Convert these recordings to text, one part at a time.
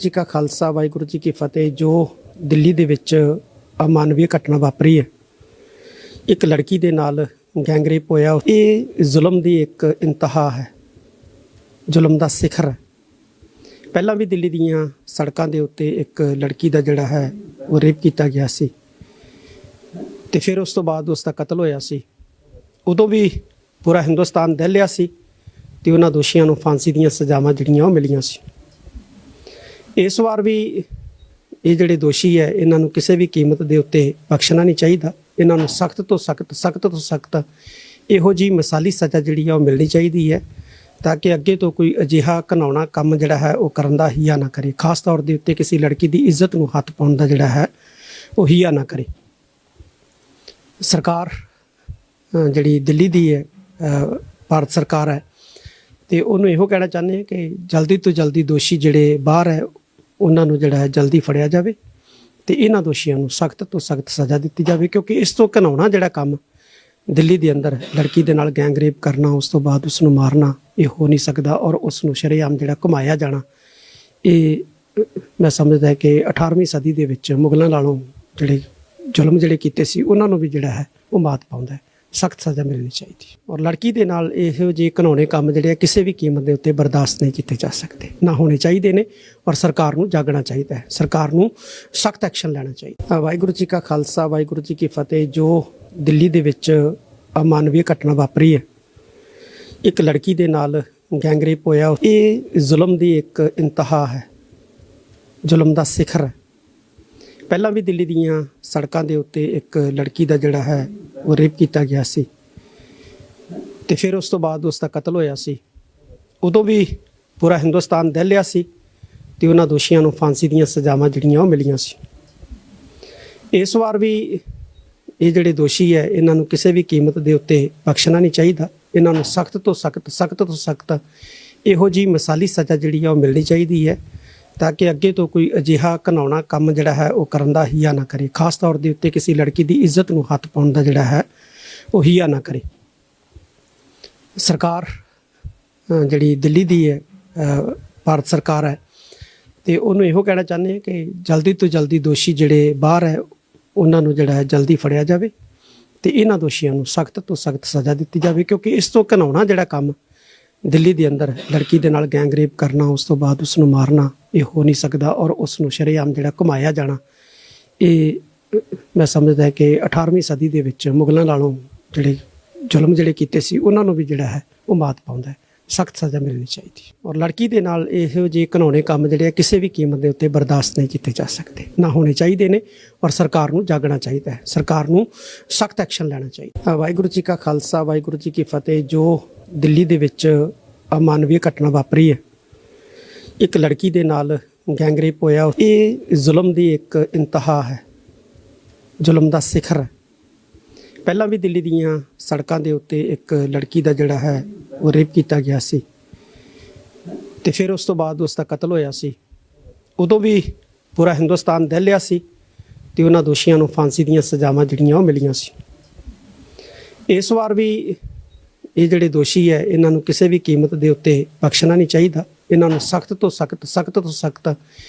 जी का खालसा वाहिगुरू जी की फतेह। जो दिल्ली ਦੇ ਵਿੱਚ ਅਮਾਨਵੀ ਘਟਨਾ ਵਾਪਰੀ ਹੈ, ਇੱਕ ਲੜਕੀ ਦੇ ਨਾਲ ਗੈਂਗਰੇਪ ਹੋਇਆ। ਇਹ ਜ਼ੁਲਮ ਦੀ ਇੱਕ ਇੰਤਹਾ ਹੈ, ਜ਼ੁਲਮ ਦਾ ਸਿਖਰ ਹੈ। ਪਹਿਲਾਂ ਵੀ ਦਿੱਲੀ ਦੀਆਂ ਸੜਕਾਂ ਦੇ ਉੱਤੇ ਇੱਕ ਲੜਕੀ ਦਾ ਜਿਹੜਾ ਹੈ ਉਹ ਰੇਪ ਕੀਤਾ ਗਿਆ ਸੀ ਤੇ ਫਿਰ ਉਸ ਤੋਂ ਬਾਅਦ ਉਸ ਦਾ ਕਤਲ ਹੋਇਆ ਸੀ। ਉਦੋਂ ਵੀ ਪੂਰਾ ਹਿੰਦੁਸਤਾਨ ਦਹਿਲਿਆ ਸੀ ਤੇ ਉਹਨਾਂ ਦੋਸ਼ੀਆਂ ਨੂੰ ਫਾਂਸੀ ਦੀਆਂ ਸਜ਼ਾਵਾਂ ਜਿਹੜੀਆਂ ਉਹ ਮਿਲੀਆਂ ਸੀ। ਇਸ ਵਾਰ ਵੀ ਇਹ ਜਿਹੜੇ ਦੋਸ਼ੀ ਹੈ ਇਹਨਾਂ ਨੂੰ ਕਿਸੇ ਵੀ ਕੀਮਤ ਦੇ ਉੱਤੇ ਬਖਸ਼ਣਾ ਨਹੀਂ ਚਾਹੀਦਾ। ਇਹਨਾਂ ਨੂੰ ਸਖਤ ਤੋਂ ਸਖਤ ਇਹੋ ਜਿਹੀ ਮਿਸਾਲੀ ਸਜ਼ਾ ਜਿਹੜੀ ਆ ਉਹ ਮਿਲਣੀ ਚਾਹੀਦੀ ਹੈ ਤਾਂ ਕਿ ਅੱਗੇ ਤੋਂ ਕੋਈ ਅਜਿਹਾ ਘਿਨਾਉਣਾ ਕੰਮ ਜਿਹੜਾ ਹੈ ਉਹ ਕਰਨ ਦਾ ਹੀਆ ਨਾ ਕਰੇ। ਖਾਸ ਤੌਰ ਦੇ ਉੱਤੇ ਕਿਸੇ ਲੜਕੀ ਦੀ ਇੱਜ਼ਤ ਨੂੰ ਹੱਥ ਪਾਉਣ ਦਾ ਜਿਹੜਾ ਹੈ ਉਹ ਹੀਆ ਨਾ ਕਰੇ। ਸਰਕਾਰ ਜਿਹੜੀ ਦਿੱਲੀ ਦੀ ਹੈ, ਭਾਰਤ ਸਰਕਾਰ ਹੈ, ਤੇ ਉਹਨੂੰ ਇਹੋ ਕਹਿਣਾ ਚਾਹੁੰਦੇ ਹਾਂ ਕਿ ਜਲਦੀ ਤੋਂ ਜਲਦੀ ਦੋਸ਼ੀ ਜਿਹੜੇ ਬਾਹਰ ਹੈ ਉਹਨਾਂ ਨੂੰ ਜਿਹੜਾ ਹੈ ਜਲਦੀ ਫੜਿਆ ਜਾਵੇ ਤੇ ਇਹਨਾਂ ਦੋਸ਼ੀਆਂ ਨੂੰ ਸਖਤ ਤੋਂ ਸਖਤ ਸਜ਼ਾ ਦਿੱਤੀ ਜਾਵੇ, ਕਿਉਂਕਿ ਇਸ ਤੋਂ ਘਿਨਾਉਣਾ ਜਿਹੜਾ ਕੰਮ ਦਿੱਲੀ ਦੇ ਅੰਦਰ ਲੜਕੀ ਦੇ ਨਾਲ ਗੈਂਗਰੇਪ ਕਰਨਾ, ਉਸ ਤੋਂ ਬਾਅਦ ਉਸ ਨੂੰ ਮਾਰਨਾ, ਇਹ ਹੋ ਨਹੀਂ ਸਕਦਾ। ਔਰ ਉਸ ਨੂੰ ਸ਼ਰੇਆਮ ਜਿਹੜਾ ਘੁਮਾਇਆ ਜਾਣਾ, ਇਹ ਮੈਂ ਸਮਝਦਾ ਕਿ 18ਵੀਂ ਸਦੀ ਦੇ ਵਿੱਚ ਮੁਗਲਾਂ ਨਾਲੋਂ ਜਿਹੜੇ ਜ਼ੁਲਮ ਜਿਹੜੇ ਕੀਤੇ ਸੀ ਉਹਨਾਂ ਨੂੰ ਵੀ ਜਿਹੜਾ ਹੈ ਉਹ ਮਾਤ ਪਾਉਂਦਾ ਹੈ। ਸਖਤ ਸਜ਼ਾ ਮਿਲਣੀ ਚਾਹੀਦੀ ਔਰ ਲੜਕੀ ਦੇ ਨਾਲ ਇਹੋ ਜਿਹੇ ਘਿਨਾਉਣੇ ਕੰਮ ਜਿਹੜੇ ਆ ਕਿਸੇ ਵੀ ਕੀਮਤ ਦੇ ਉੱਤੇ ਬਰਦਾਸ਼ਤ ਨਹੀਂ ਕੀਤੇ ਜਾ ਸਕਦੇ, ਨਾ ਹੋਣੇ ਚਾਹੀਦੇ ਨੇ। ਔਰ ਸਰਕਾਰ ਨੂੰ ਜਾਗਣਾ ਚਾਹੀਦਾ ਹੈ, ਸਰਕਾਰ ਨੂੰ ਸਖਤ ਐਕਸ਼ਨ ਲੈਣਾ ਚਾਹੀਦਾ। ਵਾਹਿਗੁਰੂ ਜੀ ਕਾ ਖਾਲਸਾ ਵਾਹਿਗੁਰੂ ਜੀ ਕੀ ਫਤਿਹ। ਜੋ ਦਿੱਲੀ ਦੇ ਵਿੱਚ ਅਮਾਨਵੀ ਘਟਨਾ ਵਾਪਰੀ ਹੈ, ਇੱਕ ਲੜਕੀ ਦੇ ਨਾਲ ਗੈਂਗਰੇਪ ਹੋਇਆ, ਇਹ ਜ਼ੁਲਮ ਦੀ ਇੱਕ ਇੰਤਹਾ ਹੈ, ਜ਼ੁਲਮ ਦਾ ਸਿਖਰ ਹੈ। ਪਹਿਲਾਂ ਵੀ ਦਿੱਲੀ ਦੀਆਂ ਸੜਕਾਂ ਦੇ ਉੱਤੇ ਇੱਕ ਲੜਕੀ ਦਾ ਜਿਹੜਾ ਹੈ ਉਹ ਰੇਪ ਕੀਤਾ ਗਿਆ ਸੀ ਤੇ ਫਿਰ ਉਸ ਤੋਂ ਬਾਅਦ ਉਸ ਦਾ ਕਤਲ ਹੋਇਆ ਸੀ। ਉਦੋਂ ਵੀ ਪੂਰਾ ਹਿੰਦੁਸਤਾਨ ਦਹਿਲਿਆ ਸੀ ਤੇ ਉਹਨਾਂ ਦੋਸ਼ੀਆਂ ਨੂੰ ਫਾਂਸੀ ਦੀਆਂ ਸਜ਼ਾਵਾਂ ਜਿਹੜੀਆਂ ਉਹ ਮਿਲੀਆਂ ਸੀ। ਇਸ ਵਾਰ ਵੀ ਇਹ ਜਿਹੜੇ ਦੋਸ਼ੀ ਹੈ ਇਹਨਾਂ ਨੂੰ ਕਿਸੇ ਵੀ ਕੀਮਤ ਦੇ ਉੱਤੇ ਬਖਸ਼ਣਾ ਨਹੀਂ ਚਾਹੀਦਾ। ਇਹਨਾਂ ਨੂੰ ਸਖਤ ਤੋਂ ਸਖਤ ਇਹੋ ਜਿਹੀ ਮਿਸਾਲੀ ਸਜ਼ਾ ਜਿਹੜੀ ਆ ਉਹ ਮਿਲਣੀ ਚਾਹੀਦੀ ਹੈ ਤਾਂ ਕਿ ਅੱਗੇ ਤੋਂ ਕੋਈ ਅਜਿਹਾ ਘਿਨਾਉਣਾ ਕੰਮ ਜਿਹੜਾ ਹੈ ਉਹ ਕਰਨ ਦਾ ਹੀਆ ਨਾ ਕਰੇ। ਖਾਸ ਤੌਰ ਦੇ ਉੱਤੇ ਕਿਸੇ ਲੜਕੀ ਦੀ ਇੱਜ਼ਤ ਨੂੰ ਹੱਥ ਪਾਉਣ ਦਾ ਜਿਹੜਾ ਹੈ ਉਹ ਹੀਆ ਨਾ ਕਰੇ। ਸਰਕਾਰ ਜਿਹੜੀ ਦਿੱਲੀ ਦੀ ਹੈ, ਭਾਰਤ ਸਰਕਾਰ ਹੈ, ਤੇ ਉਹਨੂੰ ਇਹੋ ਕਹਿਣਾ ਚਾਹੁੰਦੇ ਹਾਂ ਕਿ ਜਲਦੀ ਤੋਂ ਜਲਦੀ ਦੋਸ਼ੀ ਜਿਹੜੇ ਬਾਹਰ ਹੈ ਉਹਨਾਂ ਨੂੰ ਜਿਹੜਾ ਹੈ ਜਲਦੀ ਫੜਿਆ ਜਾਵੇ ਤੇ ਇਹਨਾਂ ਦੋਸ਼ੀਆਂ ਨੂੰ ਸਖਤ ਤੋਂ ਸਖਤ ਸਜ਼ਾ ਦਿੱਤੀ ਜਾਵੇ, ਕਿਉਂਕਿ ਇਸ ਤੋਂ ਘਿਨਾਉਣਾ ਜਿਹੜਾ ਕੰਮ ਦਿੱਲੀ ਦੇ ਅੰਦਰ ਲੜਕੀ ਦੇ ਨਾਲ ਗੈਂਗਰੇਪ ਕਰਨਾ, ਉਸ ਤੋਂ ਬਾਅਦ ਉਸ ਨੂੰ ਮਾਰਨਾ, ਇਹ ਹੋ ਨਹੀਂ ਸਕਦਾ। ਔਰ ਉਸ ਨੂੰ ਸ਼ਰੇਆਮ ਜਿਹੜਾ ਘੁਮਾਇਆ ਜਾਣਾ, ਇਹ ਮੈਂ ਸਮਝਦਾ ਕਿ 18ਵੀਂ ਸਦੀ ਦੇ ਵਿੱਚ ਮੁਗਲਾਂ ਨਾਲੋਂ ਜਿਹੜੇ ਜ਼ੁਲਮ ਜਿਹੜੇ ਕੀਤੇ ਸੀ ਉਹਨਾਂ ਨੂੰ ਵੀ ਜਿਹੜਾ ਹੈ ਉਹ ਮਾਤ ਪਾਉਂਦਾ ਹੈ। ਸਖਤ ਸਜ਼ਾ ਮਿਲਣੀ ਚਾਹੀਦੀ ਔਰ ਲੜਕੀ ਦੇ ਨਾਲ ਇਹੋ ਜਿਹੇ ਘਿਨਾਉਣੇ ਕੰਮ ਜਿਹੜੇ ਆ ਕਿਸੇ ਵੀ ਕੀਮਤ ਦੇ ਉੱਤੇ ਬਰਦਾਸ਼ਤ ਨਹੀਂ ਕੀਤੇ ਜਾ ਸਕਦੇ, ਨਾ ਹੋਣੇ ਚਾਹੀਦੇ ਨੇ। ਔਰ ਸਰਕਾਰ ਨੂੰ ਜਾਗਣਾ ਚਾਹੀਦਾ ਹੈ, ਸਰਕਾਰ ਨੂੰ ਸਖਤ ਐਕਸ਼ਨ ਲੈਣਾ ਚਾਹੀਦਾ। ਵਾਹਿਗੁਰੂ ਜੀ ਕਾ ਖਾਲਸਾ ਵਾਹਿਗੁਰੂ ਜੀ ਕੀ ਫਤਿਹ। ਜੋ ਦਿੱਲੀ ਦੇ ਵਿੱਚ ਅਮਾਨਵੀ ਘਟਨਾ ਵਾਪਰੀ ਹੈ, ਇੱਕ ਲੜਕੀ ਦੇ ਨਾਲ ਗੈਂਗਰੇਪ ਹੋਇਆ, ਇਹ ਜ਼ੁਲਮ ਦੀ ਇੱਕ ਇੰਤਹਾ ਹੈ, ਜ਼ੁਲਮ ਦਾ ਸਿਖਰ ਹੈ। ਪਹਿਲਾਂ ਵੀ ਦਿੱਲੀ ਦੀਆਂ ਸੜਕਾਂ ਦੇ ਉੱਤੇ ਇੱਕ ਲੜਕੀ ਦਾ ਜਿਹੜਾ ਹੈ ਉਹ ਰੇਪ ਕੀਤਾ ਗਿਆ ਸੀ ਤੇ ਫਿਰ ਉਸ ਤੋਂ ਬਾਅਦ ਉਸ ਦਾ ਕਤਲ ਹੋਇਆ ਸੀ। ਉਦੋਂ ਵੀ ਪੂਰਾ ਹਿੰਦੁਸਤਾਨ ਦਹਿਲਿਆ ਸੀ ਤੇ ਉਹਨਾਂ ਦੋਸ਼ੀਆਂ ਨੂੰ ਫਾਂਸੀ ਦੀਆਂ ਸਜ਼ਾਵਾਂ ਜਿਹੜੀਆਂ ਉਹ ਮਿਲੀਆਂ ਸੀ। ਇਸ ਵਾਰ ਵੀ ਇਹ ਜਿਹੜੇ ਦੋਸ਼ੀ ਹੈ ਇਹਨਾਂ ਨੂੰ ਕਿਸੇ ਵੀ ਕੀਮਤ ਦੇ ਉੱਤੇ ਬਖਸ਼ਣਾ ਨਹੀਂ ਚਾਹੀਦਾ। ਇਹਨਾਂ ਨੂੰ ਸਖਤ ਤੋਂ ਸਖਤ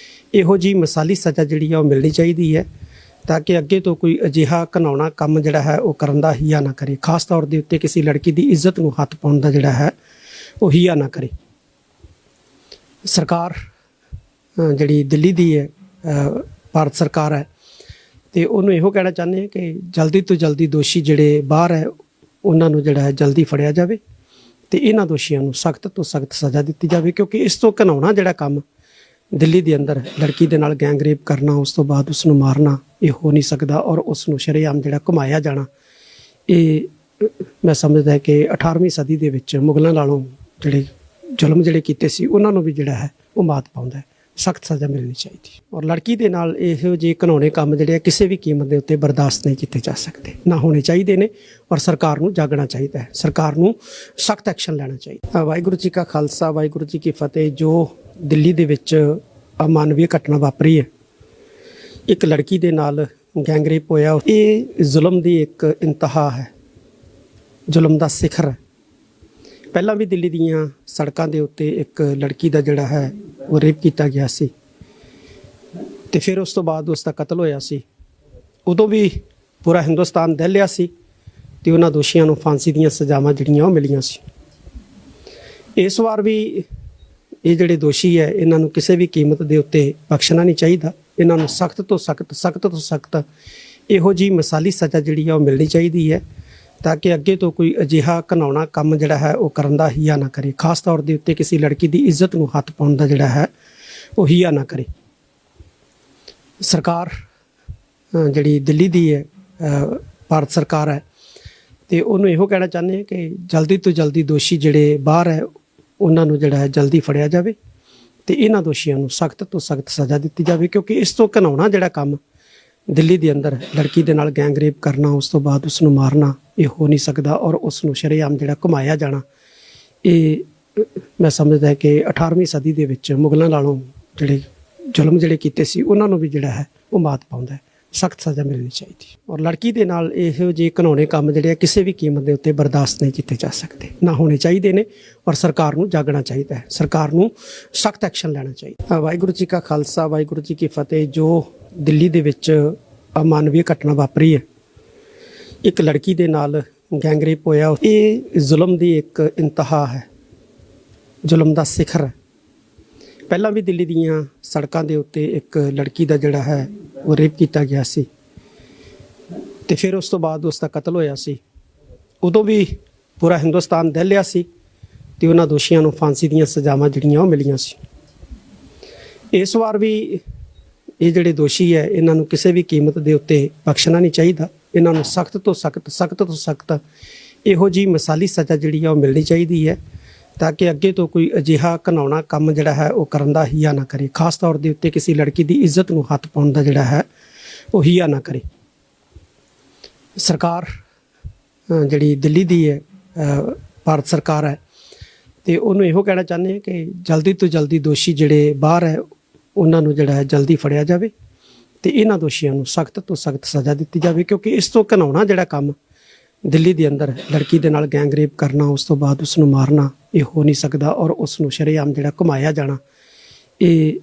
ਇਹੋ ਜਿਹੀ ਮਿਸਾਲੀ ਸਜ਼ਾ ਜਿਹੜੀ ਆ ਉਹ ਮਿਲਣੀ ਚਾਹੀਦੀ ਹੈ ਤਾਂ ਕਿ ਅੱਗੇ ਤੋਂ ਕੋਈ ਅਜਿਹਾ ਘਿਨਾਉਣਾ ਕੰਮ ਜਿਹੜਾ ਹੈ ਉਹ ਕਰਨ ਦਾ ਹੀਆ ਨਾ ਕਰੇ। ਖਾਸ ਤੌਰ ਦੇ ਉੱਤੇ ਕਿਸੇ ਲੜਕੀ ਦੀ ਇੱਜ਼ਤ ਨੂੰ ਹੱਥ ਪਾਉਣ ਦਾ ਜਿਹੜਾ ਹੈ ਉਹ ਹੀਆ ਨਾ ਕਰੇ। ਸਰਕਾਰ ਜਿਹੜੀ ਦਿੱਲੀ ਦੀ ਹੈ, ਭਾਰਤ ਸਰਕਾਰ ਹੈ, ਤੇ ਉਹਨੂੰ ਇਹੋ ਕਹਿਣਾ ਚਾਹੁੰਦੇ ਹਾਂ ਕਿ ਜਲਦੀ ਤੋਂ ਜਲਦੀ ਦੋਸ਼ੀ ਜਿਹੜੇ ਬਾਹਰ ਹੈ ਉਹਨਾਂ ਨੂੰ ਜਿਹੜਾ ਹੈ ਜਲਦੀ ਫੜਿਆ ਜਾਵੇ ਤੇ ਇਹਨਾਂ ਦੋਸ਼ੀਆਂ ਨੂੰ ਸਖਤ ਤੋਂ ਸਖਤ ਸਜ਼ਾ ਦਿੱਤੀ ਜਾਵੇ, ਕਿਉਂਕਿ ਇਸ ਤੋਂ ਘਿਨਾਉਣਾ ਜਿਹੜਾ ਕੰਮ ਦਿੱਲੀ ਦੇ ਅੰਦਰ ਲੜਕੀ ਦੇ ਨਾਲ ਗੈਂਗਰੇਪ ਕਰਨਾ, ਉਸ ਤੋਂ ਬਾਅਦ ਉਸ ਨੂੰ ਮਾਰਨਾ, ਇਹ ਹੋ ਨਹੀਂ ਸਕਦਾ। ਔਰ ਉਸ ਨੂੰ ਸ਼ਰੇਆਮ ਜਿਹੜਾ ਘੁਮਾਇਆ ਜਾਣਾ, ਇਹ ਮੈਂ ਸਮਝਦਾ ਕਿ 18ਵੀਂ ਸਦੀ ਦੇ ਵਿੱਚ ਮੁਗਲਾਂ ਨਾਲੋਂ ਜਿਹੜੇ ਜ਼ੁਲਮ ਜਿਹੜੇ ਕੀਤੇ ਸੀ ਉਹਨਾਂ ਨੂੰ ਵੀ ਜਿਹੜਾ ਹੈ ਉਹ ਮਾਤ ਪਾਉਂਦਾ ਹੈ। ਸਖਤ ਸਜ਼ਾ ਮਿਲਣੀ ਚਾਹੀਦੀ ਔਰ ਲੜਕੀ ਦੇ ਨਾਲ ਇਹੋ ਜਿਹੇ ਘਿਨਾਉਣੇ ਕੰਮ ਜਿਹੜੇ ਆ ਕਿਸੇ ਵੀ ਕੀਮਤ ਦੇ ਉੱਤੇ ਬਰਦਾਸ਼ਤ ਨਹੀਂ ਕੀਤੇ ਜਾ ਸਕਦੇ, ਨਾ ਹੋਣੇ ਚਾਹੀਦੇ ਨੇ। ਔਰ ਸਰਕਾਰ ਨੂੰ ਜਾਗਣਾ ਚਾਹੀਦਾ ਹੈ, ਸਰਕਾਰ ਨੂੰ ਸਖਤ ਐਕਸ਼ਨ ਲੈਣਾ ਚਾਹੀਦਾ। ਵਾਹਿਗੁਰੂ ਜੀ ਕਾ ਖਾਲਸਾ ਵਾਹਿਗੁਰੂ ਜੀ ਕੀ ਫਤਿਹ। ਜੋ ਦਿੱਲੀ ਦੇ ਵਿੱਚ ਅਮਾਨਵੀ ਘਟਨਾ ਵਾਪਰੀ ਹੈ, ਇੱਕ ਲੜਕੀ ਦੇ ਨਾਲ ਗੈਂਗਰੇਪ ਹੋਇਆ, ਇਹ ਜ਼ੁਲਮ ਦੀ ਇੱਕ ਇੰਤਹਾ ਹੈ, ਜ਼ੁਲਮ ਦਾ ਸਿਖਰ ਹੈ। ਪਹਿਲਾਂ ਵੀ ਦਿੱਲੀ ਦੀਆਂ ਸੜਕਾਂ ਦੇ ਉੱਤੇ ਇੱਕ ਲੜਕੀ ਦਾ ਜਿਹੜਾ ਹੈ ਉਹ ਰੇਪ ਕੀਤਾ ਗਿਆ ਸੀ ਤੇ ਫਿਰ ਉਸ ਤੋਂ ਬਾਅਦ ਉਸ ਦਾ ਕਤਲ ਹੋਇਆ ਸੀ। ਉਦੋਂ ਵੀ ਪੂਰਾ ਹਿੰਦੁਸਤਾਨ ਦਹਿਲਿਆ ਸੀ ਤੇ ਉਹਨਾਂ ਦੋਸ਼ੀਆਂ ਨੂੰ ਫਾਂਸੀ ਦੀਆਂ ਸਜ਼ਾਵਾਂ ਜਿਹੜੀਆਂ ਉਹ ਮਿਲੀਆਂ ਸੀ। ਇਸ ਵਾਰ ਵੀ ਇਹ ਜਿਹੜੇ ਦੋਸ਼ੀ ਹੈ ਇਹਨਾਂ ਨੂੰ ਕਿਸੇ ਵੀ ਕੀਮਤ ਦੇ ਉੱਤੇ ਬਖਸ਼ਣਾ ਨਹੀਂ ਚਾਹੀਦਾ। ਇਹਨਾਂ ਨੂੰ ਸਖਤ ਤੋਂ ਸਖਤ ਇਹੋ ਜਿਹੀ ਮਿਸਾਲੀ ਸਜ਼ਾ ਜਿਹੜੀ ਆ ਉਹ ਮਿਲਣੀ ਚਾਹੀਦੀ ਹੈ ਤਾਂ ਕਿ ਅੱਗੇ ਤੋਂ ਕੋਈ ਅਜਿਹਾ ਘਿਨਾਉਣਾ ਕੰਮ ਜਿਹੜਾ ਹੈ ਉਹ ਕਰਨ ਦਾ ਹੀਆ ਨਾ ਕਰੇ। ਖਾਸ ਤੌਰ ਦੇ ਉੱਤੇ ਕਿਸੇ ਲੜਕੀ ਦੀ ਇੱਜ਼ਤ ਨੂੰ ਹੱਥ ਪਾਉਣ ਦਾ ਜਿਹੜਾ ਹੈ ਉਹ ਹੀਆ ਨਾ ਕਰੇ। ਸਰਕਾਰ ਜਿਹੜੀ ਦਿੱਲੀ ਦੀ ਹੈ, ਭਾਰਤ ਸਰਕਾਰ ਹੈ, ਤੇ ਉਹਨੂੰ ਇਹੋ ਕਹਿਣਾ ਚਾਹੁੰਦੇ ਹਾਂ ਕਿ ਜਲਦੀ ਤੋਂ ਜਲਦੀ ਦੋਸ਼ੀ ਜਿਹੜੇ ਬਾਹਰ ਹੈ ਉਹਨਾਂ ਨੂੰ ਜਿਹੜਾ ਹੈ ਜਲਦੀ ਫੜਿਆ ਜਾਵੇ ਤੇ ਇਹਨਾਂ ਦੋਸ਼ੀਆਂ ਨੂੰ ਸਖਤ ਤੋਂ ਸਖਤ ਸਜ਼ਾ ਦਿੱਤੀ ਜਾਵੇ, ਕਿਉਂਕਿ ਇਸ ਤੋਂ ਘਿਨਾਉਣਾ ਜਿਹੜਾ ਕੰਮ ਦਿੱਲੀ ਦੇ ਅੰਦਰ ਲੜਕੀ ਦੇ ਨਾਲ ਗੈਂਗ ਰੇਪ ਕਰਨਾ, ਉਸ ਤੋਂ ਬਾਅਦ ਉਸ ਨੂੰ ਮਾਰਨਾ, ਇਹ ਹੋ ਨਹੀਂ ਸਕਦਾ। ਔਰ ਉਸ ਨੂੰ ਸ਼ਰੇਆਮ ਜਿਹੜਾ ਘੁਮਾਇਆ ਜਾਣਾ, ਇਹ ਮੈਂ ਸਮਝਦਾ ਹੈ ਕਿ 18ਵੀਂ ਸਦੀ ਦੇ ਵਿੱਚ ਮੁਗਲਾਂ ਨਾਲੋਂ ਜਿਹੜੇ ਜ਼ੁਲਮ ਜਿਹੜੇ ਕੀਤੇ ਸੀ ਉਹਨਾਂ ਨੂੰ ਵੀ ਜਿਹੜਾ ਹੈ ਉਹ ਮਾਤ ਪਾਉਂਦਾ ਹੈ। ਸਖਤ ਸਜ਼ਾ ਮਿਲਣੀ ਚਾਹੀਦੀ। ਔਰ ਲੜਕੀ ਦੇ ਨਾਲ ਇਹੋ ਜਿਹੇ ਘਿਨਾਉਣੇ ਕੰਮ ਜਿਹੜੇ ਆ ਕਿਸੇ ਵੀ ਕੀਮਤ ਦੇ ਉੱਤੇ ਬਰਦਾਸ਼ਤ ਨਹੀਂ ਕੀਤੇ ਜਾ ਸਕਦੇ, ਨਾ ਹੋਣੇ ਚਾਹੀਦੇ ਨੇ। ਔਰ ਸਰਕਾਰ ਨੂੰ ਜਾਗਣਾ ਚਾਹੀਦਾ ਹੈ, ਸਰਕਾਰ ਨੂੰ ਸਖਤ ਐਕਸ਼ਨ ਲੈਣਾ ਚਾਹੀਦਾ। ਵਾਹਿਗੁਰੂ ਜੀ ਕਾ ਖਾਲਸਾ, ਵਾਹਿਗੁਰੂ ਜੀ ਕੀ ਫਤਿਹ। ਜੋ ਦਿੱਲੀ ਦੇ ਵਿੱਚ ਅਮਾਨਵੀ ਘਟਨਾ ਵਾਪਰੀ ਹੈ, ਇੱਕ ਲੜਕੀ ਦੇ ਨਾਲ ਗੈਂਗ ਰੇਪ ਹੋਇਆ, ਇਹ ਜ਼ੁਲਮ ਦੀ ਇੱਕ ਇੰਤਹਾ ਹੈ, ਜ਼ੁਲਮ ਦਾ ਸਿਖਰ ਹੈ। ਪਹਿਲਾਂ ਵੀ ਦਿੱਲੀ ਦੀਆਂ ਸੜਕਾਂ ਦੇ ਉੱਤੇ ਇੱਕ ਲੜਕੀ ਦਾ ਜਿਹੜਾ ਹੈ ਉਹ ਰੇਪ ਕੀਤਾ ਗਿਆ ਸੀ ਤੇ ਫਿਰ ਉਸ ਤੋਂ ਬਾਅਦ ਉਸ ਦਾ ਕਤਲ ਹੋਇਆ ਸੀ। ਉਦੋਂ ਵੀ ਪੂਰਾ ਹਿੰਦੁਸਤਾਨ ਦਹਿਲਿਆ ਸੀ ਤੇ ਉਹਨਾਂ ਦੋਸ਼ੀਆਂ ਨੂੰ ਫਾਂਸੀ ਦੀਆਂ ਸਜ਼ਾਵਾਂ ਜਿਹੜੀਆਂ ਉਹ ਮਿਲੀਆਂ ਸੀ। ਇਸ ਵਾਰ ਵੀ ਇਹ ਜਿਹੜੇ ਦੋਸ਼ੀ ਹੈ ਇਹਨਾਂ ਨੂੰ ਕਿਸੇ ਵੀ ਕੀਮਤ ਦੇ ਉੱਤੇ ਬਖਸ਼ਣਾ ਨਹੀਂ ਚਾਹੀਦਾ। ਇਹਨਾਂ ਨੂੰ ਸਖਤ ਤੋਂ ਸਖਤ ਇਹੋ ਜਿਹੀ ਮਿਸਾਲੀ ਸਜ਼ਾ ਜਿਹੜੀ ਆ ਉਹ ਮਿਲਣੀ ਚਾਹੀਦੀ ਹੈ ਤਾਂ ਕਿ ਅੱਗੇ ਤੋਂ ਕੋਈ ਅਜਿਹਾ ਘਿਨਾਉਣਾ ਕੰਮ ਜਿਹੜਾ ਹੈ ਉਹ ਕਰਨ ਦਾ ਹੀਆ ਨਾ ਕਰੇ। ਖਾਸ ਤੌਰ ਦੇ ਉੱਤੇ ਕਿਸੇ ਲੜਕੀ ਦੀ ਇੱਜ਼ਤ ਨੂੰ ਹੱਥ ਪਾਉਣ ਦਾ ਜਿਹੜਾ ਹੈ ਉਹ ਹੀਆ ਨਾ ਕਰੇ। ਸਰਕਾਰ ਜਿਹੜੀ ਦਿੱਲੀ ਦੀ ਹੈ, ਭਾਰਤ ਸਰਕਾਰ ਹੈ, ਤੇ ਉਹਨੂੰ ਇਹੋ ਕਹਿਣਾ ਚਾਹੁੰਦੇ ਹਾਂ ਕਿ ਜਲਦੀ ਤੋਂ ਜਲਦੀ ਦੋਸ਼ੀ ਜਿਹੜੇ ਬਾਹਰ ਹੈ ਉਹਨਾਂ ਨੂੰ ਜਿਹੜਾ ਹੈ ਜਲਦੀ ਫੜਿਆ ਜਾਵੇ ਤੇ ਇਹਨਾਂ ਦੋਸ਼ੀਆਂ ਨੂੰ ਸਖਤ ਤੋਂ ਸਖਤ ਸਜ਼ਾ ਦਿੱਤੀ ਜਾਵੇ, ਕਿਉਂਕਿ ਇਸ ਤੋਂ ਘਿਨਾਉਣਾ ਜਿਹੜਾ ਕੰਮ ਦਿੱਲੀ ਦੇ ਅੰਦਰ ਲੜਕੀ ਦੇ ਨਾਲ ਗੈਂਗ ਰੇਪ ਕਰਨਾ, ਉਸ ਤੋਂ ਬਾਅਦ ਉਸ ਨੂੰ ਮਾਰਨਾ, ਇਹ ਹੋ ਨਹੀਂ ਸਕਦਾ। ਔਰ ਉਸ ਨੂੰ ਸ਼ਰੇਆਮ ਜਿਹੜਾ ਘੁਮਾਇਆ ਜਾਣਾ, ਇਹ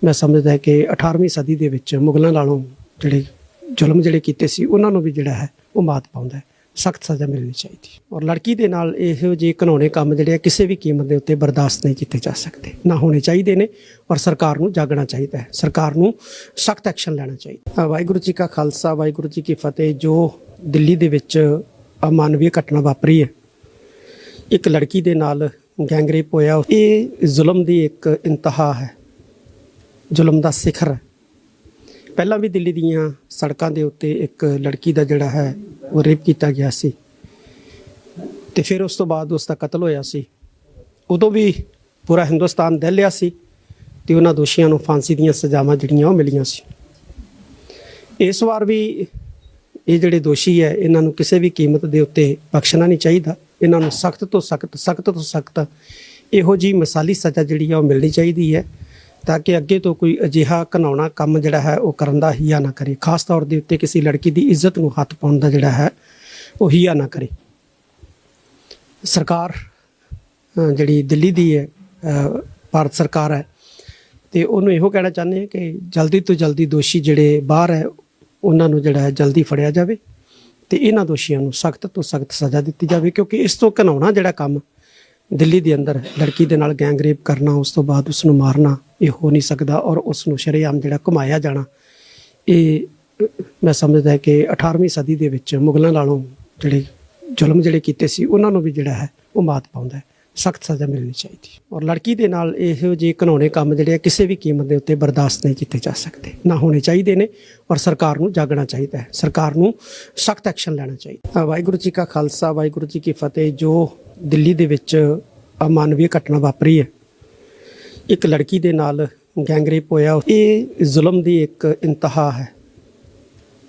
ਮੈਂ ਸਮਝਦਾ ਕਿ 18ਵੀਂ ਸਦੀ ਦੇ ਵਿੱਚ ਮੁਗਲਾਂ ਨਾਲੋਂ ਜਿਹੜੇ ਜ਼ੁਲਮ ਜਿਹੜੇ ਕੀਤੇ ਸੀ ਉਹਨਾਂ ਨੂੰ ਵੀ ਜਿਹੜਾ ਹੈ ਉਹ ਮਾਤ ਪਾਉਂਦਾ ਹੈ। ਸਖਤ ਸਜ਼ਾ ਮਿਲਣੀ ਚਾਹੀਦੀ। ਔਰ ਲੜਕੀ ਦੇ ਨਾਲ ਇਹੋ ਜਿਹੇ ਘਿਨਾਉਣੇ ਕੰਮ ਜਿਹੜੇ ਆ ਕਿਸੇ ਵੀ ਕੀਮਤ ਦੇ ਉੱਤੇ ਬਰਦਾਸ਼ਤ ਨਹੀਂ ਕੀਤੇ ਜਾ ਸਕਦੇ, ਨਾ ਹੋਣੇ ਚਾਹੀਦੇ ਨੇ। ਔਰ ਸਰਕਾਰ ਨੂੰ ਜਾਗਣਾ ਚਾਹੀਦਾ ਹੈ, ਸਰਕਾਰ ਨੂੰ ਸਖਤ ਐਕਸ਼ਨ ਲੈਣਾ ਚਾਹੀਦਾ। ਵਾਹਿਗੁਰੂ ਜੀ ਕਾ ਖਾਲਸਾ, ਵਾਹਿਗੁਰੂ ਜੀ ਕੀ ਫਤਿਹ। ਜੋ ਦਿੱਲੀ ਦੇ ਵਿੱਚ ਅਮਾਨਵੀ ਘਟਨਾ ਵਾਪਰੀ ਹੈ, ਇੱਕ ਲੜਕੀ ਦੇ ਨਾਲ ਗੈਂਗ ਰੇਪ ਹੋਇਆ, ਇਹ ਜ਼ੁਲਮ ਦੀ ਇੱਕ ਇੰਤਹਾ ਹੈ, ਜ਼ੁਲਮ ਦਾ ਸਿਖਰ ਹੈ। ਪਹਿਲਾਂ ਵੀ ਦਿੱਲੀ ਦੀਆਂ ਸੜਕਾਂ ਦੇ ਉੱਤੇ ਇੱਕ ਲੜਕੀ ਦਾ ਜਿਹੜਾ ਹੈ ਉਹ ਰੇਪ ਕੀਤਾ ਗਿਆ ਸੀ ਤੇ ਫਿਰ ਉਸ ਤੋਂ ਬਾਅਦ ਉਸ ਦਾ ਕਤਲ ਹੋਇਆ ਸੀ। ਉਦੋਂ ਵੀ ਪੂਰਾ ਹਿੰਦੁਸਤਾਨ ਦਹਿਲਿਆ ਸੀ ਤੇ ਉਹਨਾਂ ਦੋਸ਼ੀਆਂ ਨੂੰ ਫਾਂਸੀ ਦੀਆਂ ਸਜ਼ਾਵਾਂ ਜਿਹੜੀਆਂ ਉਹ ਮਿਲੀਆਂ ਸੀ। ਇਸ ਵਾਰ ਵੀ ਇਹ ਜਿਹੜੇ ਦੋਸ਼ੀ ਹੈ ਇਹਨਾਂ ਨੂੰ ਕਿਸੇ ਵੀ ਕੀਮਤ ਦੇ ਉੱਤੇ ਬਖਸ਼ਣਾ ਨਹੀਂ ਚਾਹੀਦਾ। ਇਹਨਾਂ ਨੂੰ ਸਖਤ ਤੋਂ ਸਖਤ ਇਹੋ ਜਿਹੀ ਮਿਸਾਲੀ ਸਜ਼ਾ ਜਿਹੜੀ ਆ ਉਹ ਮਿਲਣੀ ਚਾਹੀਦੀ ਹੈ ਤਾਂ ਕਿ ਅੱਗੇ ਤੋਂ ਕੋਈ ਅਜਿਹਾ ਘਿਨਾਉਣਾ ਕੰਮ ਜਿਹੜਾ ਹੈ ਉਹ ਕਰਨ ਦਾ ਹੀਆ ਨਾ ਕਰੇ। ਖਾਸ ਤੌਰ ਦੇ ਉੱਤੇ ਕਿਸੇ ਲੜਕੀ ਦੀ ਇੱਜ਼ਤ ਨੂੰ ਹੱਥ ਪਾਉਣ ਦਾ ਜਿਹੜਾ ਹੈ ਉਹ ਹੀਆ ਨਾ ਕਰੇ। ਸਰਕਾਰ ਜਿਹੜੀ ਦਿੱਲੀ ਦੀ ਹੈ, ਭਾਰਤ ਸਰਕਾਰ ਹੈ, ਤੇ ਉਹਨੂੰ ਇਹੋ ਕਹਿਣਾ ਚਾਹੁੰਦੇ ਹਾਂ ਕਿ ਜਲਦੀ ਤੋਂ ਜਲਦੀ ਦੋਸ਼ੀ ਜਿਹੜੇ ਬਾਹਰ ਹੈ ਉਹਨਾਂ ਨੂੰ ਜਿਹੜਾ ਹੈ ਜਲਦੀ ਫੜਿਆ ਜਾਵੇ ਤੇ ਇਹਨਾਂ ਦੋਸ਼ੀਆਂ ਨੂੰ ਸਖਤ ਤੋਂ ਸਖਤ ਸਜ਼ਾ ਦਿੱਤੀ ਜਾਵੇ, ਕਿਉਂਕਿ ਇਸ ਤੋਂ ਘਿਨਾਉਣਾ ਜਿਹੜਾ ਕੰਮ ਦਿੱਲੀ ਦੇ ਅੰਦਰ ਲੜਕੀ ਦੇ ਨਾਲ ਗੈਂਗ ਰੇਪ ਕਰਨਾ, ਉਸ ਤੋਂ ਬਾਅਦ ਉਸ ਨੂੰ ਮਾਰਨਾ, ਇਹ ਹੋ ਨਹੀਂ ਸਕਦਾ। ਔਰ ਉਸ ਨੂੰ ਸ਼ਰੇਆਮ ਜਿਹੜਾ ਘੁਮਾਇਆ ਜਾਣਾ, ਇਹ ਮੈਂ ਸਮਝਦਾ ਕਿ 18ਵੀਂ ਸਦੀ ਦੇ ਵਿੱਚ ਮੁਗਲਾਂ ਨਾਲੋਂ ਜਿਹੜੇ ਜ਼ੁਲਮ ਜਿਹੜੇ ਕੀਤੇ ਸੀ ਉਹਨਾਂ ਨੂੰ ਵੀ ਜਿਹੜਾ ਹੈ ਉਹ ਮਾਤ ਪਾਉਂਦਾ ਹੈ। ਸਖਤ ਸਜ਼ਾ ਮਿਲਣੀ ਚਾਹੀਦੀ। ਔਰ ਲੜਕੀ ਦੇ ਨਾਲ ਇਹੋ ਜਿਹੇ ਘਿਨਾਉਣੇ ਕੰਮ ਜਿਹੜੇ ਆ ਕਿਸੇ ਵੀ ਕੀਮਤ ਦੇ ਉੱਤੇ ਬਰਦਾਸ਼ਤ ਨਹੀਂ ਕੀਤੇ ਜਾ ਸਕਦੇ, ਨਾ ਹੋਣੇ ਚਾਹੀਦੇ ਨੇ। ਔਰ ਸਰਕਾਰ ਨੂੰ ਜਾਗਣਾ ਚਾਹੀਦਾ ਹੈ, ਸਰਕਾਰ ਨੂੰ ਸਖਤ ਐਕਸ਼ਨ ਲੈਣਾ ਚਾਹੀਦਾ। ਵਾਹਿਗੁਰੂ ਜੀ ਕਾ ਖਾਲਸਾ, ਵਾਹਿਗੁਰੂ ਜੀ ਕੀ ਫਤਿਹ। ਜੋ ਦਿੱਲੀ ਦੇ ਵਿੱਚ ਅਮਾਨਵੀ ਘਟਨਾ ਵਾਪਰੀ ਹੈ, ਇੱਕ ਲੜਕੀ ਦੇ ਨਾਲ ਗੈਂਗ ਰੇਪ ਹੋਇਆ, ਇਹ ਜ਼ੁਲਮ ਦੀ ਇੱਕ ਇੰਤਹਾ ਹੈ,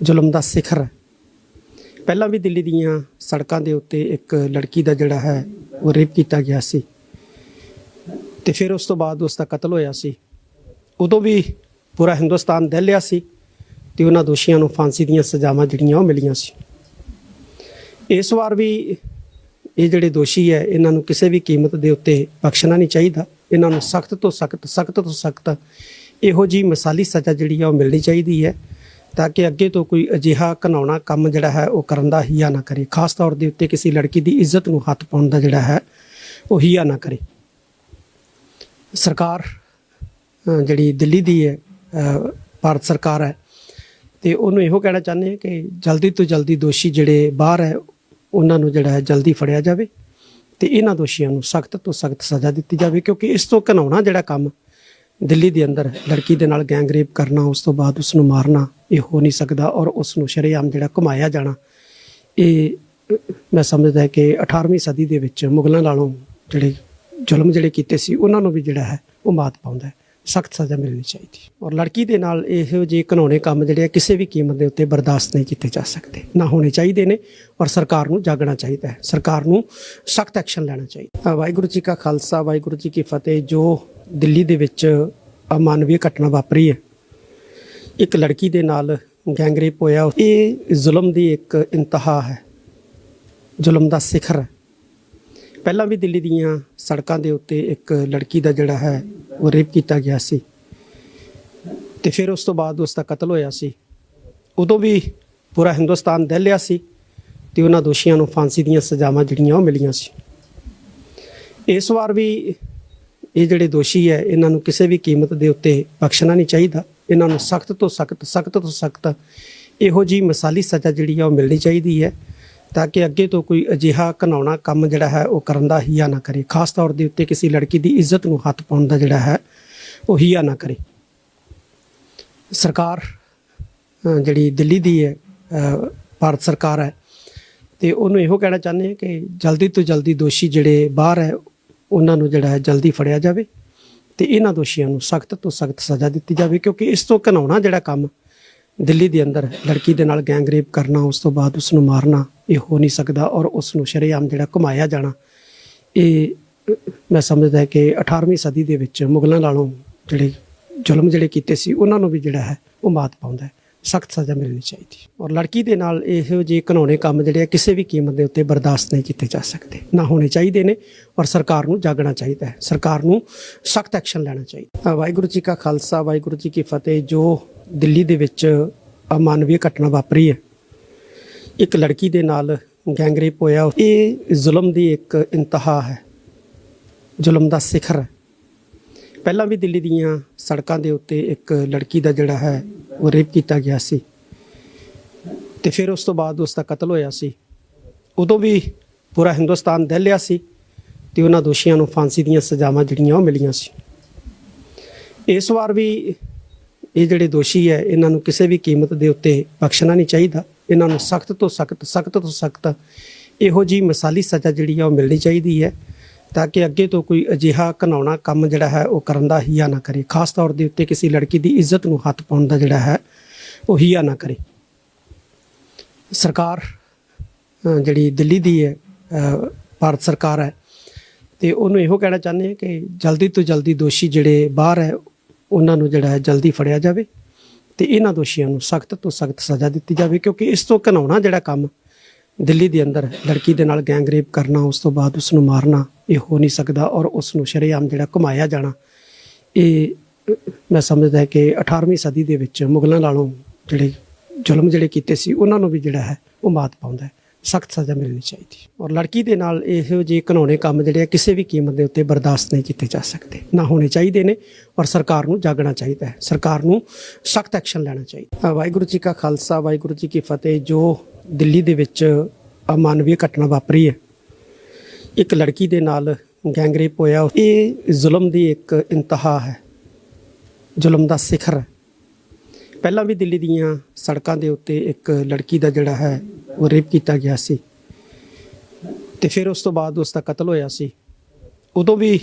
ਜ਼ੁਲਮ ਦਾ ਸਿਖਰ ਹੈ। ਪਹਿਲਾਂ ਵੀ ਦਿੱਲੀ ਦੀਆਂ ਸੜਕਾਂ ਦੇ ਉੱਤੇ ਇੱਕ ਲੜਕੀ ਦਾ ਜਿਹੜਾ ਹੈ ਉਹ ਰੇਪ ਕੀਤਾ ਗਿਆ ਸੀ ਤੇ ਫਿਰ ਉਸ ਤੋਂ ਬਾਅਦ ਉਸ ਦਾ ਕਤਲ ਹੋਇਆ ਸੀ। ਉਦੋਂ ਵੀ ਪੂਰਾ ਹਿੰਦੁਸਤਾਨ ਦਹਿਲਿਆ ਸੀ ਤੇ ਉਹਨਾਂ ਦੋਸ਼ੀਆਂ ਨੂੰ ਫਾਂਸੀ ਦੀਆਂ ਸਜ਼ਾਵਾਂ ਜਿਹੜੀਆਂ ਉਹ ਮਿਲੀਆਂ ਸੀ। ਇਸ ਵਾਰ ਵੀ ਇਹ ਜਿਹੜੇ ਦੋਸ਼ੀ ਹੈ ਇਹਨਾਂ ਨੂੰ ਕਿਸੇ ਵੀ ਕੀਮਤ ਦੇ ਉੱਤੇ ਬਖਸ਼ਣਾ ਨਹੀਂ ਚਾਹੀਦਾ। ਇਹਨਾਂ ਨੂੰ ਸਖਤ ਤੋਂ ਸਖਤ ਇਹੋ ਜੀ ਮਿਸਾਲੀ ਸਜ਼ਾ ਜਿਹੜੀ ਆ ਉਹ ਮਿਲਣੀ ਚਾਹੀਦੀ ਹੈ ਤਾਂ ਕਿ ਅੱਗੇ ਤੋਂ ਕੋਈ ਅਜਿਹਾ ਘਿਨਾਉਣਾ ਕੰਮ ਜਿਹੜਾ ਹੈ ਉਹ ਕਰਨ ਦਾ ਹੀਆ ਨਾ ਕਰੇ। ਖਾਸ ਤੌਰ ਦੇ ਉੱਤੇ ਕਿਸੇ ਲੜਕੀ ਦੀ ਇੱਜ਼ਤ ਨੂੰ ਹੱਥ ਪਾਉਣ ਦਾ ਜਿਹੜਾ ਹੈ ਉਹ ਹੀਆ ਨਾ ਕਰੇ। ਸਰਕਾਰ ਜਿਹੜੀ ਦਿੱਲੀ ਦੀ ਹੈ, ਭਾਰਤ ਸਰਕਾਰ ਹੈ, ਤੇ ਉਹਨੂੰ ਇਹੋ ਕਹਿਣਾ ਚਾਹੁੰਦੇ ਹਾਂ ਕਿ ਜਲਦੀ ਤੋਂ ਜਲਦੀ ਦੋਸ਼ੀ ਜਿਹੜੇ ਬਾਹਰ ਹੈ ਉਹਨਾਂ ਨੂੰ ਜਿਹੜਾ ਹੈ ਜਲਦੀ ਫੜਿਆ ਜਾਵੇ ਤੇ ਇਹਨਾਂ ਦੋਸ਼ੀਆਂ ਨੂੰ ਸਖਤ ਤੋਂ ਸਖਤ ਸਜ਼ਾ ਦਿੱਤੀ ਜਾਵੇ, ਕਿਉਂਕਿ ਇਸ ਤੋਂ ਘਿਨਾਉਣਾ ਜਿਹੜਾ ਕੰਮ ਦਿੱਲੀ ਦੇ ਅੰਦਰ ਲੜਕੀ ਦੇ ਨਾਲ ਗੈਂਗ ਰੇਪ ਕਰਨਾ, ਉਸ ਤੋਂ ਬਾਅਦ ਉਸ ਨੂੰ ਮਾਰਨਾ, ਇਹ ਹੋ ਨਹੀਂ ਸਕਦਾ। ਔਰ ਉਸ ਨੂੰ ਸ਼ਰੇਆਮ ਜਿਹੜਾ ਘੁਮਾਇਆ ਜਾਣਾ, ਇਹ ਮੈਂ ਸਮਝਦਾ ਕਿ 18ਵੀਂ ਸਦੀ ਦੇ ਵਿੱਚ ਮੁਗਲਾਂ ਨਾਲੋਂ ਜਿਹੜੇ ਜ਼ੁਲਮ ਜਿਹੜੇ ਕੀਤੇ ਸੀ ਉਹਨਾਂ ਨੂੰ ਵੀ ਜਿਹੜਾ ਹੈ ਉਹ ਮਾਤ ਪਾਉਂਦਾ ਹੈ। ਸਖਤ ਸਜ਼ਾ ਮਿਲਣੀ ਚਾਹੀਦੀ ਔਰ ਲੜਕੀ ਦੇ ਨਾਲ ਇਹੋ ਜਿਹੇ ਘਿਨਾਉਣੇ ਕੰਮ ਜਿਹੜੇ ਆ ਕਿਸੇ ਵੀ ਕੀਮਤ ਦੇ ਉੱਤੇ ਬਰਦਾਸ਼ਤ ਨਹੀਂ ਕੀਤੇ ਜਾ ਸਕਦੇ, ਨਾ ਹੋਣੇ ਚਾਹੀਦੇ ਨੇ। ਔਰ ਸਰਕਾਰ ਨੂੰ ਜਾਗਣਾ ਚਾਹੀਦਾ ਹੈ, ਸਰਕਾਰ ਨੂੰ ਸਖਤ ਐਕਸ਼ਨ ਲੈਣਾ ਚਾਹੀਦਾ। ਵਾਹਿਗੁਰੂ ਜੀ ਕਾ ਖਾਲਸਾ, ਵਾਹਿਗੁਰੂ ਜੀ ਕੀ ਫਤਿਹ। ਜੋ ਦਿੱਲੀ ਦੇ ਵਿੱਚ ਅਮਾਨਵੀ ਘਟਨਾ ਵਾਪਰੀ ਹੈ, ਇੱਕ ਲੜਕੀ ਦੇ ਨਾਲ ਗੈਂਗ ਰੇਪ ਹੋਇਆ, ਇਹ ਜ਼ੁਲਮ ਦੀ ਇੱਕ ਇੰਤਹਾ ਹੈ, ਜ਼ੁਲਮ ਦਾ ਸਿਖਰ ਹੈ। ਪਹਿਲਾਂ ਵੀ ਦਿੱਲੀ ਦੀਆਂ ਸੜਕਾਂ ਦੇ ਉੱਤੇ ਇੱਕ ਲੜਕੀ ਦਾ ਜਿਹੜਾ ਹੈ ਉਹ ਰੇਪ ਕੀਤਾ ਗਿਆ ਸੀ ਤੇ ਫਿਰ ਉਸ ਤੋਂ ਬਾਅਦ ਉਸ ਦਾ ਕਤਲ ਹੋਇਆ ਸੀ। ਉਦੋਂ ਵੀ ਪੂਰਾ ਹਿੰਦੁਸਤਾਨ ਦਹਿਲਿਆ ਸੀ ਤੇ ਉਹਨਾਂ ਦੋਸ਼ੀਆਂ ਨੂੰ ਫਾਂਸੀ ਦੀਆਂ ਸਜ਼ਾਵਾਂ ਜਿਹੜੀਆਂ ਉਹ ਮਿਲੀਆਂ ਸੀ। ਇਸ ਵਾਰ ਵੀ ਇਹ ਜਿਹੜੇ ਦੋਸ਼ੀ ਹੈ ਇਹਨਾਂ ਨੂੰ ਕਿਸੇ ਵੀ ਕੀਮਤ ਦੇ ਉੱਤੇ ਬਖਸ਼ਣਾ ਨਹੀਂ ਚਾਹੀਦਾ। ਇਹਨਾਂ ਨੂੰ ਸਖਤ ਤੋਂ ਸਖਤ ਇਹੋ ਜਿਹੀ ਮਿਸਾਲੀ ਸਜ਼ਾ ਜਿਹੜੀ ਆ ਉਹ ਮਿਲਣੀ ਚਾਹੀਦੀ ਹੈ ਤਾਂ ਕਿ ਅੱਗੇ ਤੋਂ ਕੋਈ ਅਜਿਹਾ ਘਿਨਾਉਣਾ ਕੰਮ ਜਿਹੜਾ ਹੈ ਉਹ ਕਰਨ ਦਾ ਹੀਆ ਨਾ ਕਰੇ। ਖਾਸ ਤੌਰ ਦੇ ਉੱਤੇ ਕਿਸੇ ਲੜਕੀ ਦੀ ਇੱਜ਼ਤ ਨੂੰ ਹੱਥ ਪਾਉਣ ਦਾ ਜਿਹੜਾ ਹੈ ਉਹ ਹੀਆ ਨਾ ਕਰੇ। ਸਰਕਾਰ ਜਿਹੜੀ ਦਿੱਲੀ ਦੀ ਹੈ, ਭਾਰਤ ਸਰਕਾਰ ਹੈ, ਤੇ ਉਹਨੂੰ ਇਹੋ ਕਹਿਣਾ ਚਾਹੁੰਦੇ ਹਾਂ ਕਿ ਜਲਦੀ ਤੋਂ ਜਲਦੀ ਦੋਸ਼ੀ ਜਿਹੜੇ ਬਾਹਰ ਹੈ ਉਹਨਾਂ ਨੂੰ ਜਿਹੜਾ ਹੈ ਜਲਦੀ ਫੜਿਆ ਜਾਵੇ ਤੇ ਇਹਨਾਂ ਦੋਸ਼ੀਆਂ ਨੂੰ ਸਖਤ ਤੋਂ ਸਖਤ ਸਜ਼ਾ ਦਿੱਤੀ ਜਾਵੇ, ਕਿਉਂਕਿ ਇਸ ਤੋਂ ਘਿਨਾਉਣਾ ਜਿਹੜਾ ਕੰਮ ਦਿੱਲੀ ਦੇ ਅੰਦਰ ਲੜਕੀ ਦੇ ਨਾਲ ਗੈਂਗ ਰੇਪ ਕਰਨਾ, ਉਸ ਤੋਂ ਬਾਅਦ ਉਸ ਨੂੰ ਮਾਰਨਾ, ਇਹ ਹੋ ਨਹੀਂ ਸਕਦਾ। ਔਰ ਉਸ ਨੂੰ ਸ਼ਰੇਆਮ ਜਿਹੜਾ ਘੁਮਾਇਆ ਜਾਣਾ, ਇਹ ਮੈਂ ਸਮਝਦਾ ਕਿ 18ਵੀਂ ਸਦੀ ਦੇ ਵਿੱਚ ਮੁਗਲਾਂ ਨਾਲੋਂ ਜਿਹੜੇ ਜ਼ੁਲਮ ਜਿਹੜੇ ਕੀਤੇ ਸੀ ਉਹਨਾਂ ਨੂੰ ਵੀ ਜਿਹੜਾ ਹੈ ਉਹ ਮਾਤ ਪਾਉਂਦਾ ਹੈ। ਸਖਤ ਸਜ਼ਾ ਮਿਲਣੀ ਚਾਹੀਦੀ ਔਰ ਲੜਕੀ ਦੇ ਨਾਲ ਇਹੋ ਜਿਹੇ ਘਿਨਾਉਣੇ ਕੰਮ ਜਿਹੜੇ ਆ ਕਿਸੇ ਵੀ ਕੀਮਤ ਦੇ ਉੱਤੇ ਬਰਦਾਸ਼ਤ ਨਹੀਂ ਕੀਤੇ ਜਾ ਸਕਦੇ, ਨਾ ਹੋਣੇ ਚਾਹੀਦੇ ਨੇ। ਔਰ ਸਰਕਾਰ ਨੂੰ ਜਾਗਣਾ ਚਾਹੀਦਾ ਹੈ, ਸਰਕਾਰ ਨੂੰ ਸਖਤ ਐਕਸ਼ਨ ਲੈਣਾ ਚਾਹੀਦਾ। ਵਾਹਿਗੁਰੂ ਜੀ ਕਾ ਖਾਲਸਾ, ਵਾਹਿਗੁਰੂ ਜੀ ਕੀ ਫਤਿਹ। ਜੋ ਦਿੱਲੀ ਦੇ ਵਿੱਚ ਅਮਾਨਵੀ ਘਟਨਾ ਵਾਪਰੀ ਹੈ, ਇੱਕ ਲੜਕੀ ਦੇ ਨਾਲ ਗੈਂਗ ਰੇਪ ਹੋਇਆ, ਇਹ ਜ਼ੁਲਮ ਦੀ ਇੱਕ ਇੰਤਹਾ ਹੈ, ਜ਼ੁਲਮ ਦਾ ਸਿਖਰ ਹੈ। ਪਹਿਲਾਂ ਵੀ ਦਿੱਲੀ ਦੀਆਂ ਸੜਕਾਂ ਦੇ ਉੱਤੇ ਇੱਕ ਲੜਕੀ ਦਾ ਜਿਹੜਾ ਹੈ ਉਹ ਰੇਪ ਕੀਤਾ ਗਿਆ ਸੀ ਤੇ ਫਿਰ ਉਸ ਤੋਂ ਬਾਅਦ ਉਸ ਦਾ ਕਤਲ ਹੋਇਆ ਸੀ। ਉਦੋਂ ਵੀ ਪੂਰਾ ਹਿੰਦੁਸਤਾਨ ਦਹਿਲਿਆ ਸੀ ਤੇ ਉਹਨਾਂ ਦੋਸ਼ੀਆਂ ਨੂੰ ਫਾਂਸੀ ਦੀਆਂ ਸਜ਼ਾਵਾਂ ਜਿਹੜੀਆਂ ਉਹ ਮਿਲੀਆਂ ਸੀ। ਇਸ ਵਾਰ ਵੀ ਇਹ ਜਿਹੜੇ ਦੋਸ਼ੀ ਹੈ ਇਹਨਾਂ ਨੂੰ ਕਿਸੇ ਵੀ ਕੀਮਤ ਦੇ ਉੱਤੇ ਬਖਸ਼ਣਾ ਨਹੀਂ ਚਾਹੀਦਾ। ਇਹਨਾਂ ਨੂੰ ਸਖਤ ਤੋਂ ਸਖਤ ਇਹੋ ਜਿਹੀ ਮਿਸਾਲੀ ਸਜ਼ਾ ਜਿਹੜੀ ਆ ਉਹ ਮਿਲਣੀ ਚਾਹੀਦੀ ਹੈ ਤਾਂ ਕਿ ਅੱਗੇ ਤੋਂ ਕੋਈ ਅਜਿਹਾ ਘਿਨਾਉਣਾ ਕੰਮ ਜਿਹੜਾ ਹੈ ਉਹ ਕਰਨ ਦਾ ਹੀਆ ਨਾ ਕਰੇ। ਖਾਸ ਤੌਰ ਦੇ ਉੱਤੇ ਕਿਸੇ ਲੜਕੀ ਦੀ ਇੱਜ਼ਤ ਨੂੰ ਹੱਥ ਪਾਉਣ ਦਾ ਜਿਹੜਾ ਹੈ ਉਹ ਹੀਆ ਨਾ ਕਰੇ। ਸਰਕਾਰ ਜਿਹੜੀ ਦਿੱਲੀ ਦੀ ਹੈ, ਭਾਰਤ ਸਰਕਾਰ ਹੈ, ਤੇ ਉਹਨੂੰ ਇਹੋ ਕਹਿਣਾ ਚਾਹੁੰਦੇ ਹਾਂ ਕਿ ਜਲਦੀ ਤੋਂ ਜਲਦੀ ਦੋਸ਼ੀ ਜਿਹੜੇ ਬਾਹਰ ਹੈ ਉਹਨਾਂ ਨੂੰ ਜਿਹੜਾ ਹੈ ਜਲਦੀ ਫੜਿਆ ਜਾਵੇ ਤੇ ਇਹਨਾਂ ਦੋਸ਼ੀਆਂ ਨੂੰ ਸਖਤ ਤੋਂ ਸਖਤ ਸਜ਼ਾ ਦਿੱਤੀ ਜਾਵੇ, ਕਿਉਂਕਿ ਇਸ ਤੋਂ ਘਿਨਾਉਣਾ ਜਿਹੜਾ ਕੰਮ ਦਿੱਲੀ ਦੇ ਅੰਦਰ ਲੜਕੀ ਦੇ ਨਾਲ ਗੈਂਗ ਰੇਪ ਕਰਨਾ, ਉਸ ਤੋਂ ਬਾਅਦ ਉਸ ਨੂੰ ਮਾਰਨਾ, ਇਹ ਹੋ ਨਹੀਂ ਸਕਦਾ। ਔਰ ਉਸ ਨੂੰ ਸ਼ਰੇਆਮ ਜਿਹੜਾ ਘੁਮਾਇਆ ਜਾਣਾ, ਇਹ ਮੈਂ ਸਮਝਦਾ ਕਿ 18ਵੀਂ ਸਦੀ ਦੇ ਵਿੱਚ ਮੁਗਲਾਂ ਨਾਲੋਂ ਜਿਹੜੇ ਜ਼ੁਲਮ ਜਿਹੜੇ ਕੀਤੇ ਸੀ ਉਹਨਾਂ ਨੂੰ ਵੀ ਜਿਹੜਾ ਹੈ ਉਹ ਮਾਤ ਪਾਉਂਦਾ ਹੈ। ਸਖਤ ਸਜ਼ਾ ਮਿਲਣੀ ਚਾਹੀਦੀ ਔਰ ਲੜਕੀ ਦੇ ਨਾਲ ਇਹੋ ਜਿਹੇ ਘਿਨਾਉਣੇ ਕੰਮ ਜਿਹੜੇ ਆ ਕਿਸੇ ਵੀ ਕੀਮਤ ਦੇ ਉੱਤੇ ਬਰਦਾਸ਼ਤ ਨਹੀਂ ਕੀਤੇ ਜਾ ਸਕਦੇ, ਨਾ ਹੋਣੇ ਚਾਹੀਦੇ ਨੇ। ਔਰ ਸਰਕਾਰ ਨੂੰ ਜਾਗਣਾ ਚਾਹੀਦਾ ਹੈ, ਸਰਕਾਰ ਨੂੰ ਸਖਤ ਐਕਸ਼ਨ ਲੈਣਾ ਚਾਹੀਦਾ। ਵਾਹਿਗੁਰੂ ਜੀ ਕਾ ਖਾਲਸਾ, ਵਾਹਿਗੁਰੂ ਜੀ ਕੀ ਫਤਿਹ। ਜੋ ਦਿੱਲੀ ਦੇ ਵਿੱਚ ਅਮਾਨਵੀ ਘਟਨਾ ਵਾਪਰੀ ਹੈ, ਇੱਕ ਲੜਕੀ ਦੇ ਨਾਲ ਗੈਂਗ ਰੇਪ ਹੋਇਆ, ਇਹ ਜ਼ੁਲਮ ਦੀ ਇੱਕ ਇੰਤਹਾ ਹੈ, ਜ਼ੁਲਮ ਦਾ ਸਿਖਰ ਹੈ। ਪਹਿਲਾਂ ਵੀ ਦਿੱਲੀ ਦੀਆਂ ਸੜਕਾਂ ਦੇ ਉੱਤੇ ਇੱਕ ਲੜਕੀ ਦਾ ਜਿਹੜਾ ਹੈ ਉਹ ਰੇਪ ਕੀਤਾ ਗਿਆ ਸੀ ਤੇ ਫਿਰ ਉਸ ਤੋਂ ਬਾਅਦ ਉਸ ਦਾ ਕਤਲ ਹੋਇਆ ਸੀ। ਉਦੋਂ ਵੀ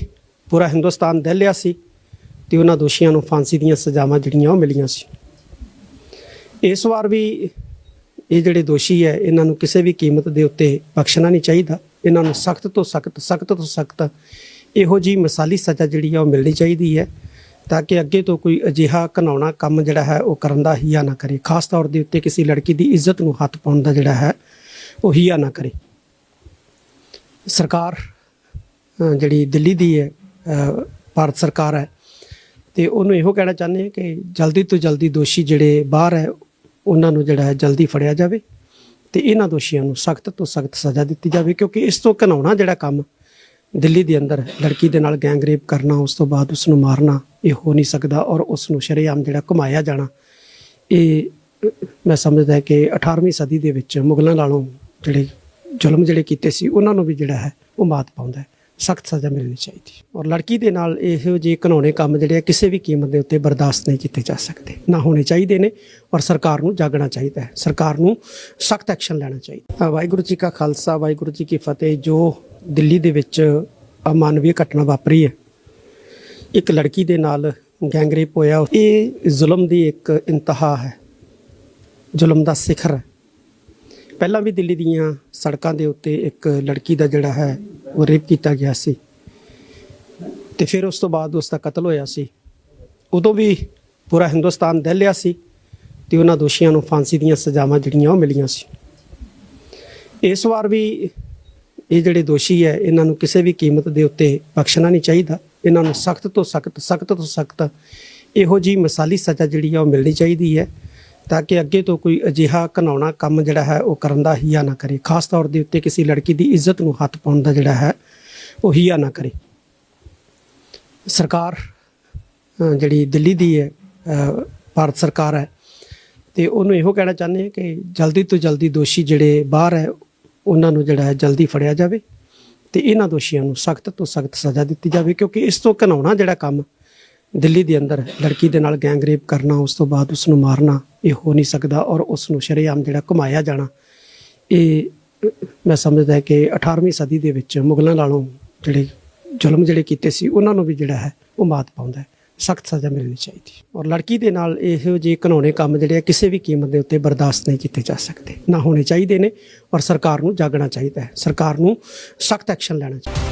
ਪੂਰਾ ਹਿੰਦੁਸਤਾਨ ਦਹਿਲਿਆ ਸੀ ਤੇ ਉਹਨਾਂ ਦੋਸ਼ੀਆਂ ਨੂੰ ਫਾਂਸੀ ਦੀਆਂ ਸਜ਼ਾਵਾਂ ਜਿਹੜੀਆਂ ਉਹ ਮਿਲੀਆਂ ਸੀ। ਇਸ ਵਾਰ ਵੀ ਇਹ ਜਿਹੜੇ ਦੋਸ਼ੀ ਹੈ ਇਹਨਾਂ ਨੂੰ ਕਿਸੇ ਵੀ ਕੀਮਤ ਦੇ ਉੱਤੇ ਬਖਸ਼ਣਾ ਨਹੀਂ ਚਾਹੀਦਾ। ਇਹਨਾਂ ਨੂੰ ਸਖਤ ਤੋਂ ਸਖਤ ਇਹੋ ਜਿਹੀ ਮਿਸਾਲੀ ਸਜ਼ਾ ਜਿਹੜੀ ਆ ਉਹ ਮਿਲਣੀ ਚਾਹੀਦੀ ਹੈ ਤਾਂ ਕਿ ਅੱਗੇ ਤੋਂ ਕੋਈ ਅਜਿਹਾ ਘਿਨਾਉਣਾ ਕੰਮ ਜਿਹੜਾ ਹੈ ਉਹ ਕਰਨ ਦਾ ਹੀਆ ਨਾ ਕਰੇ। ਖਾਸ ਤੌਰ ਦੇ ਉੱਤੇ ਕਿਸੇ ਲੜਕੀ ਦੀ ਇੱਜ਼ਤ ਨੂੰ ਹੱਥ ਪਾਉਣ ਦਾ ਜਿਹੜਾ ਹੈ ਉਹ ਹੀਆ ਨਾ ਕਰੇ। ਸਰਕਾਰ ਜਿਹੜੀ ਦਿੱਲੀ ਦੀ ਹੈ, ਭਾਰਤ ਸਰਕਾਰ ਹੈ, ਤੇ ਉਹਨੂੰ ਇਹੋ ਕਹਿਣਾ ਚਾਹੁੰਦੇ ਹਾਂ ਕਿ ਜਲਦੀ ਤੋਂ ਜਲਦੀ ਦੋਸ਼ੀ ਜਿਹੜੇ ਬਾਹਰ ਹੈ ਉਹਨਾਂ ਨੂੰ ਜਿਹੜਾ ਹੈ ਜਲਦੀ ਫੜਿਆ ਜਾਵੇ ਤੇ ਇਹਨਾਂ ਦੋਸ਼ੀਆਂ ਨੂੰ ਸਖਤ ਤੋਂ ਸਖਤ ਸਜ਼ਾ ਦਿੱਤੀ ਜਾਵੇ, ਕਿਉਂਕਿ ਇਸ ਤੋਂ ਘਿਨਾਉਣਾ ਜਿਹੜਾ ਕੰਮ ਦਿੱਲੀ ਦੇ ਅੰਦਰ ਲੜਕੀ ਦੇ ਨਾਲ ਗੈਂਗ ਰੇਪ ਕਰਨਾ, ਉਸ ਤੋਂ ਬਾਅਦ ਉਸ ਨੂੰ ਮਾਰਨਾ, ਇਹ ਹੋ ਨਹੀਂ ਸਕਦਾ। ਔਰ ਉਸ ਨੂੰ ਸ਼ਰੇਆਮ ਜਿਹੜਾ ਘੁਮਾਇਆ ਜਾਣਾ, ਇਹ ਮੈਂ ਸਮਝਦਾ ਕਿ 18ਵੀਂ ਸਦੀ ਦੇ ਵਿੱਚ ਮੁਗਲਾਂ ਨਾਲੋਂ ਜਿਹੜੇ ਜ਼ੁਲਮ ਜਿਹੜੇ ਕੀਤੇ ਸੀ ਉਹਨਾਂ ਨੂੰ ਵੀ ਜਿਹੜਾ ਹੈ ਉਹ ਮਾਤ ਪਾਉਂਦਾ ਹੈ। ਸਖਤ ਸਜ਼ਾ ਮਿਲਣੀ ਚਾਹੀਦੀ। ਔਰ ਲੜਕੀ ਦੇ ਨਾਲ ਇਹੋ ਜਿਹੇ ਘਿਨਾਉਣੇ ਕੰਮ ਜਿਹੜੇ ਆ ਕਿਸੇ ਵੀ ਕੀਮਤ ਦੇ ਉੱਤੇ ਬਰਦਾਸ਼ਤ ਨਹੀਂ ਕੀਤੇ ਜਾ ਸਕਦੇ, ਨਾ ਹੋਣੇ ਚਾਹੀਦੇ ਨੇ। ਔਰ ਸਰਕਾਰ ਨੂੰ ਜਾਗਣਾ ਚਾਹੀਦਾ ਹੈ, ਸਰਕਾਰ ਨੂੰ ਸਖਤ ਐਕਸ਼ਨ ਲੈਣਾ ਚਾਹੀਦਾ। ਵਾਹਿਗੁਰੂ ਜੀ ਕਾ ਖਾਲਸਾ, ਵਾਹਿਗੁਰੂ ਜੀ ਕੀ ਫਤਿਹ। ਜੋ ਦਿੱਲੀ ਦੇ ਵਿੱਚ ਅਮਾਨਵੀ ਘਟਨਾ ਵਾਪਰੀ ਹੈ, ਇੱਕ ਲੜਕੀ ਦੇ ਨਾਲ ਗੈਂਗ ਰੇਪ ਹੋਇਆ, ਇਹ ਜ਼ੁਲਮ ਦੀ ਇੱਕ ਇੰਤਹਾ ਹੈ, ਜ਼ੁਲਮ ਦਾ ਸਿਖਰ ਹੈ। ਪਹਿਲਾਂ ਵੀ ਦਿੱਲੀ ਦੀਆਂ ਸੜਕਾਂ ਦੇ ਉੱਤੇ ਇੱਕ ਲੜਕੀ ਦਾ ਜਿਹੜਾ ਹੈ ਉਹ ਰੇਪ ਕੀਤਾ ਗਿਆ ਸੀ ਤੇ ਫਿਰ ਉਸ ਤੋਂ ਬਾਅਦ ਉਸ ਦਾ ਕਤਲ ਹੋਇਆ ਸੀ। ਉਦੋਂ ਵੀ ਪੂਰਾ ਹਿੰਦੁਸਤਾਨ ਦਹਿਲਿਆ ਸੀ ਤੇ ਉਹਨਾਂ ਦੋਸ਼ੀਆਂ ਨੂੰ ਫਾਂਸੀ ਦੀਆਂ ਸਜ਼ਾਵਾਂ ਜਿਹੜੀਆਂ ਉਹ ਮਿਲੀਆਂ ਸੀ। ਇਸ ਵਾਰ ਵੀ ਇਹ ਜਿਹੜੇ ਦੋਸ਼ੀ ਹੈ ਇਹਨਾਂ ਨੂੰ ਕਿਸੇ ਵੀ ਕੀਮਤ ਦੇ ਉੱਤੇ ਬਖਸ਼ਣਾ ਨਹੀਂ ਚਾਹੀਦਾ। ਇਹਨਾਂ ਨੂੰ ਸਖਤ ਤੋਂ ਸਖਤ ਇਹੋ ਜਿਹੀ ਮਿਸਾਲੀ ਸਜ਼ਾ ਜਿਹੜੀ ਆ ਉਹ ਮਿਲਣੀ ਚਾਹੀਦੀ ਹੈ, ਤਾਂ ਕਿ ਅੱਗੇ ਤੋਂ ਕੋਈ ਅਜਿਹਾ ਘਿਨਾਉਣਾ ਕੰਮ ਜਿਹੜਾ ਹੈ ਉਹ ਕਰਨ ਦਾ ਹੀਆ ਨਾ ਕਰੇ। ਖਾਸ ਤੌਰ ਦੇ ਉੱਤੇ ਕਿਸੇ ਲੜਕੀ ਦੀ ਇੱਜ਼ਤ ਨੂੰ ਹੱਥ ਪਾਉਣ ਦਾ ਜਿਹੜਾ ਹੈ ਉਹ ਹੀਆ ਨਾ ਕਰੇ। ਸਰਕਾਰ ਜਿਹੜੀ ਦਿੱਲੀ ਦੀ ਹੈ, ਭਾਰਤ ਸਰਕਾਰ ਹੈ, ਤੇ ਉਹਨੂੰ ਇਹੋ ਕਹਿਣਾ ਚਾਹੁੰਦੇ ਹਾਂ ਕਿ ਜਲਦੀ ਤੋਂ ਜਲਦੀ ਦੋਸ਼ੀ ਜਿਹੜੇ ਬਾਹਰ ਹੈ ਉਹਨਾਂ ਨੂੰ ਜਿਹੜਾ ਹੈ ਜਲਦੀ ਫੜਿਆ ਜਾਵੇ ਤੇ ਇਹਨਾਂ ਦੋਸ਼ੀਆਂ ਨੂੰ ਸਖਤ ਤੋਂ ਸਖਤ ਸਜ਼ਾ ਦਿੱਤੀ ਜਾਵੇ, ਕਿਉਂਕਿ ਇਸ ਤੋਂ ਘਿਨਾਉਣਾ ਜਿਹੜਾ ਕੰਮ ਦਿੱਲੀ ਦੇ ਅੰਦਰ ਲੜਕੀ ਦੇ ਨਾਲ ਗੈਂਗ ਰੇਪ ਕਰਨਾ, ਉਸ ਤੋਂ ਬਾਅਦ ਉਸ ਨੂੰ ਮਾਰਨਾ, ਇਹ ਹੋ ਨਹੀਂ ਸਕਦਾ। ਔਰ ਉਸ ਨੂੰ ਸ਼ਰੇਆਮ ਜਿਹੜਾ ਘੁਮਾਇਆ ਜਾਣਾ, ਇਹ ਮੈਂ ਸਮਝਦਾ ਕਿ 18ਵੀਂ ਸਦੀ ਦੇ ਵਿੱਚ ਮੁਗਲਾਂ ਨਾਲੋਂ ਜਿਹੜੇ ਜ਼ੁਲਮ ਜਿਹੜੇ ਕੀਤੇ ਸੀ ਉਹਨਾਂ ਨੂੰ ਵੀ ਜਿਹੜਾ ਹੈ ਉਹ ਮਾਤ ਪਾਉਂਦਾ ਹੈ। ਸਖਤ ਸਜ਼ਾ ਮਿਲਣੀ ਚਾਹੀਦੀ। ਔਰ ਲੜਕੀ ਦੇ ਨਾਲ ਇਹੋ ਜਿਹੇ ਘਿਨਾਉਣੇ ਕੰਮ ਜਿਹੜੇ ਆ ਕਿਸੇ ਵੀ ਕੀਮਤ ਦੇ ਉੱਤੇ ਬਰਦਾਸ਼ਤ ਨਹੀਂ ਕੀਤੇ ਜਾ ਸਕਦੇ, ਨਾ ਹੋਣੇ ਚਾਹੀਦੇ ਨੇ। ਔਰ ਸਰਕਾਰ ਨੂੰ ਜਾਗਣਾ ਚਾਹੀਦਾ ਹੈ, ਸਰਕਾਰ ਨੂੰ ਸਖਤ ਐਕਸ਼ਨ ਲੈਣਾ ਚਾਹੀਦਾ।